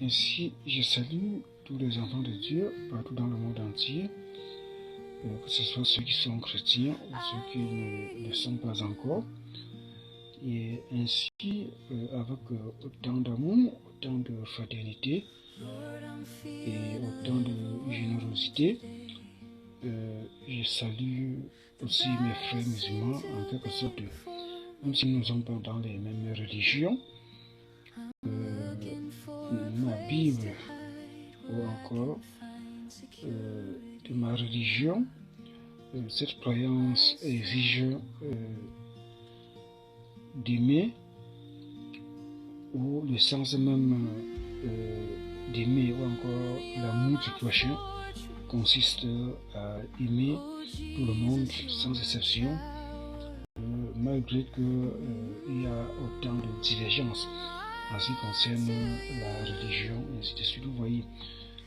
Ainsi, je salue tous les enfants de Dieu partout dans le monde entier, que ce soit ceux qui sont chrétiens ou ceux qui ne le sont pas encore. Et ainsi, avec autant d'amour, autant de fraternité et autant de générosité, je salue aussi mes frères musulmans en quelque sorte, même si nous ne sommes pas dans les mêmes religions. Ma Bible ou encore de ma religion, cette croyance exige d'aimer, ou le sens même d'aimer, ou encore l'amour du prochain consiste à aimer tout le monde sans exception, malgré qu'il y a autant de divergences en ce qui concerne la religion et ainsi de suite. Vous voyez,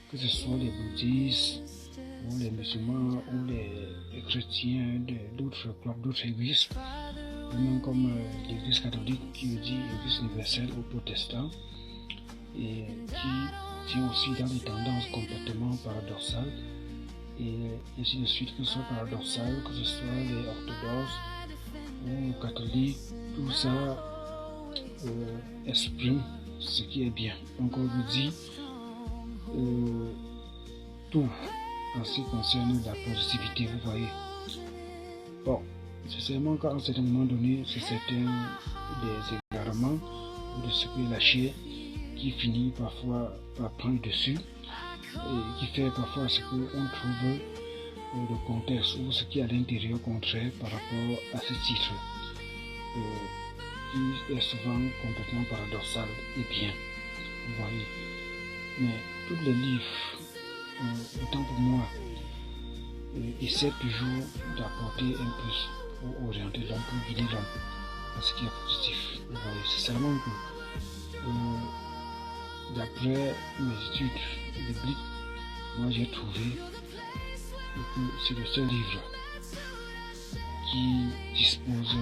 que ce soit les bouddhistes ou les musulmans ou les chrétiens d'autres églises, même comme l'église catholique qui dit église universelle ou protestant, et qui tient aussi dans des tendances complètement paradoxales, et ainsi de suite, que ce soit paradoxal, que ce soit les orthodoxes ou catholiques, tout ça exprime ce qui est bien. Donc on vous dit tout en ce qui concerne la positivité, vous voyez. Bon, c'est seulement qu'à un certain moment donné, c'est certains des égarements ou de ce qui est lâché qui finit parfois par prendre dessus et qui fait parfois ce qu'on trouve le contexte ou ce qui est à l'intérieur contraire par rapport à ce titre qui est souvent complètement paradoxal et bien, vous voyez. Mais tous les livres, autant pour moi, essaient toujours d'apporter un plus pour orienter l'homme, pour guider l'homme à ce qui est positif. Vous voyez, c'est seulement que d'après mes études bibliques, moi j'ai trouvé que c'est le seul livre qui dispose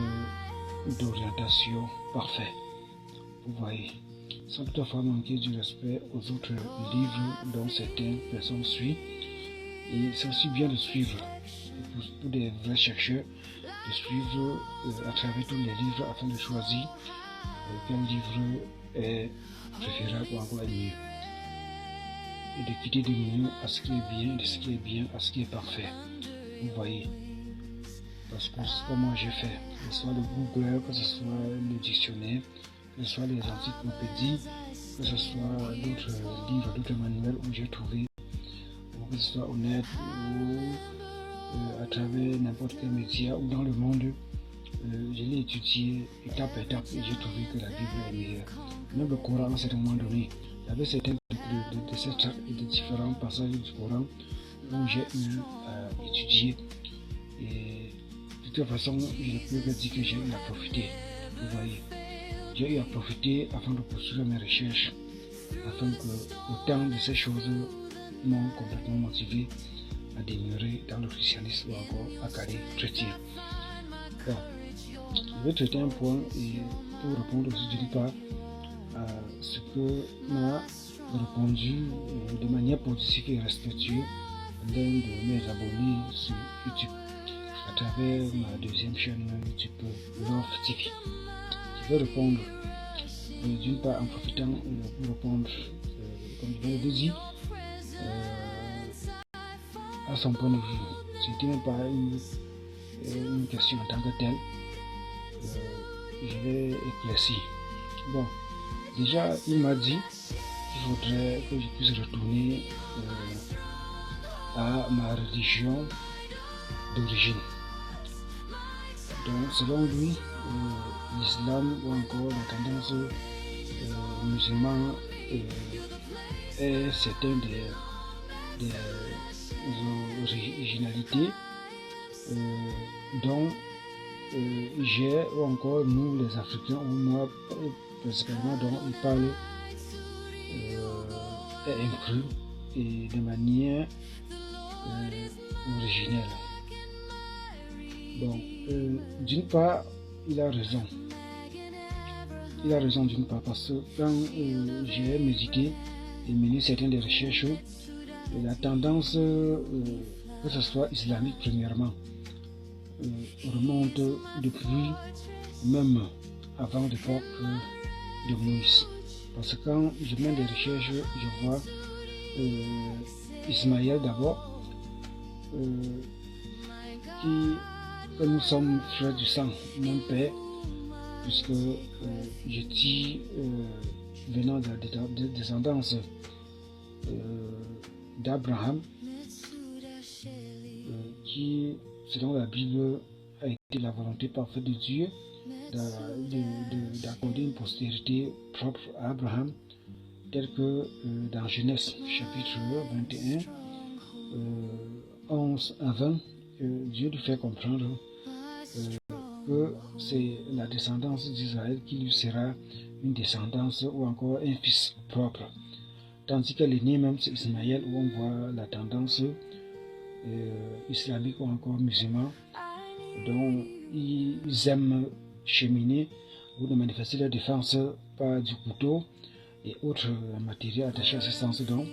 d'orientation parfaite, vous voyez, sans toutefois manquer du respect aux autres livres dont certaines personnes suivent. Et c'est aussi bien de suivre, pour des vrais chercheurs, de suivre à travers tous les livres afin de choisir quel livre est préférable ou encore mieux, et de quitter du mieux à ce qui est bien, de ce qui est bien à ce qui est parfait, vous voyez. Parce que c'est ce que moi j'ai fait, que ce soit le Google, que ce soit le dictionnaire, que ce soit les encyclopédies, que ce soit d'autres livres, d'autres manuels où j'ai trouvé, ou que ce soit honnête ou à travers n'importe quel média ou dans le monde, je l'ai étudié étape par étape et j'ai trouvé que la Bible est meilleure. Même le Coran, à un certain moment donné, il y avait certains de ces tracts et de différents passages du Coran où j'ai eu à étudier. Et de toute façon, je ne peux que dire que j'ai eu à profiter. Vous voyez, j'ai eu à profiter afin de poursuivre mes recherches, afin que autant de ces choses m'ont complètement motivé à demeurer dans le christianisme ou encore à carrer chrétien. Bon, je vais traiter un point et pour répondre aussi d'une part à ce que m'a répondu de manière positive et respectueuse l'un de mes abonnés sur YouTube, à travers ma deuxième chaîne YouTube Love TV. Je vais répondre d'une part en profitant pour répondre, comme je viens de le dire, à son point de vue. Ce n'était même pas une question en tant que telle. Je vais éclaircir. Bon, déjà il m'a dit qu'il faudrait que je puisse retourner à ma religion d'origine. Donc selon lui, l'islam ou encore la tendance musulmane est certaine des originalités dont j'ai ou encore nous les Africains ou moi principalement dont il parle est inclus et de manière originelle. Bon, d'une part, il a raison. Il a raison d'une part parce que quand j'ai médité mener certaines des recherches, la tendance, que ce soit islamique premièrement, remonte depuis même avant l'époque de Moïse. Parce que quand je mène des recherches, je vois Ismaël d'abord, que nous sommes frères du sang, mon père, puisque je tire venant de la descendance d'Abraham, qui, selon la Bible, a été la volonté parfaite de Dieu d'accorder une postérité propre à Abraham, tel que dans Genèse chapitre 21, 11 à 20, Dieu lui fait comprendre que c'est la descendance d'Israël qui lui sera une descendance ou encore un fils propre. Tandis que l'aîné même, c'est Ismaël, où on voit la tendance islamique ou encore musulman, dont ils aiment cheminer ou de manifester leur défense par du couteau et autres matériels attachés à ce sens. Donc,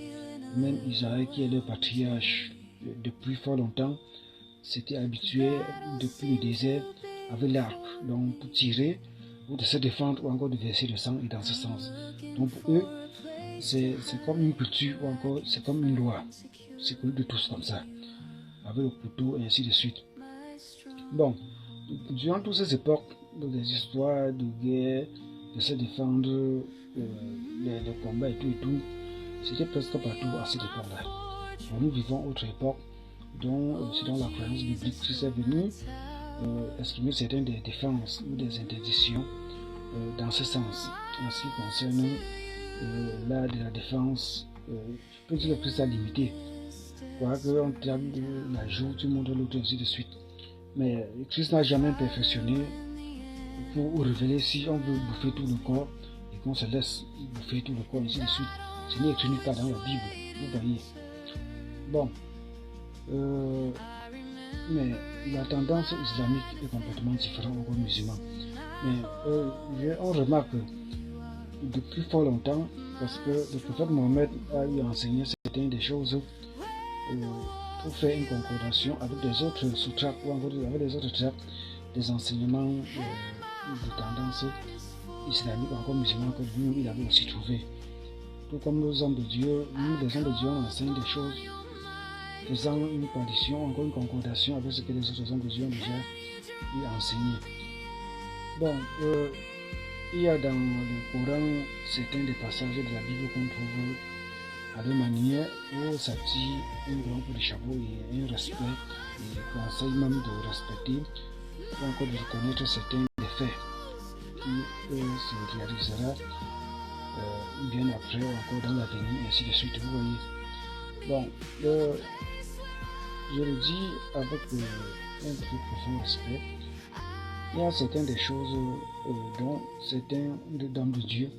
même Israël, qui est le patriarche depuis fort longtemps, s'était habitué depuis le désert avec l'arc, donc pour tirer ou de se défendre ou encore de verser le sang et dans ce sens. Donc pour eux, c'est comme une culture ou encore c'est comme une loi. C'est connu de tous comme ça, avec le couteau et ainsi de suite. Bon, durant toutes ces époques, des histoires de guerre, de se défendre, les combats et tout, c'était presque partout à cette époque-là. Nous vivons autre époque, dont c'est dans la croyance biblique qui s'est venue exprimer certaines des défenses ou des interdictions dans ce sens. En ce qui concerne l'art de la défense, je peux dire que Christ a limité. En termes de la joue, tu montres l'autre, ainsi de suite. Mais Christ n'a jamais perfectionné pour révéler si on veut bouffer tout le corps et qu'on se laisse bouffer tout le corps, ainsi de suite. Ce n'est écrit nulle part dans la Bible, vous voyez. Bon, mais la tendance islamique est complètement différente au musulman. Mais on remarque depuis fort longtemps, parce que le prophète Mohammed a eu enseigné certaines des choses pour faire une concordation avec des autres sutras ou encore avec des autres tracts, des enseignements de tendance islamique encore musulman que lui il avait aussi trouvé. Tout comme nos hommes de Dieu, nous les hommes de Dieu on enseigne des choses faisant une condition, encore une concordation avec ce que les autres hommes de Dieu ont déjà enseigné. Bon, il y a dans le Coran certains des passages de la Bible qu'on trouve à leur manière où ça tire un grand coup de chapeau et un respect et conseille même de respecter ou encore de reconnaître certains des faits qui se réalisera bien après ou encore dans l'avenir, ainsi de suite, vous voyez. Bon, je le dis avec un plus profond respect. Il y a certaines des choses dont certains hommes de Dieu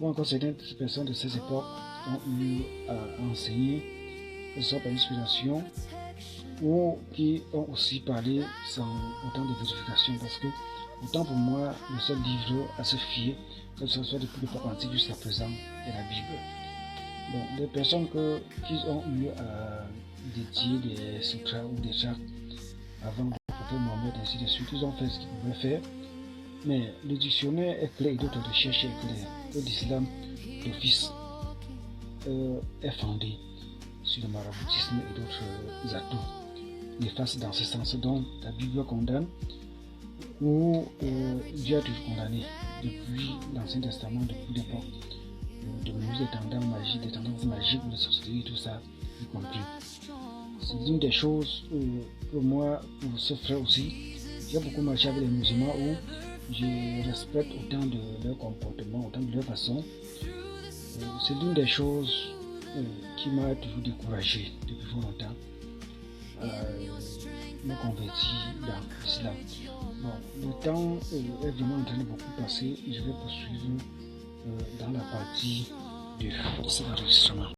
ou encore certaines personnes de ces époques ont eu à enseigner, que ce soit par inspiration ou qui ont aussi parlé sans autant de vérification, parce que autant pour moi le seul livre à se fier, que ce soit depuis l'époque antique jusqu'à présent, est la Bible. Bon, des personnes qui ont eu à dédier des sutras ou des tracts avant le prophète Mohammed, ainsi de suite, ils ont fait ce qu'ils pouvaient faire, mais le dictionnaire est clair et d'autres recherches est clair que l'islam d'office est fondé sur le maraboutisme et d'autres atouts néfastes dans ce sens dont la Bible condamne ou Dieu a toujours condamné depuis l'Ancien Testament, depuis l'époque de Moïse, des tendances magiques, de sorcellerie et tout ça, y compris. C'est l'une des choses que moi, pour ce frère aussi, j'ai beaucoup marché avec les musulmans où je respecte autant de leur comportement, autant de leur façon. C'est l'une des choses qui m'a toujours découragé depuis fort longtemps à me convertir dans l'islam. Bon, le temps est vraiment en train de beaucoup passer et je vais poursuivre dans la partie de cet enregistrement.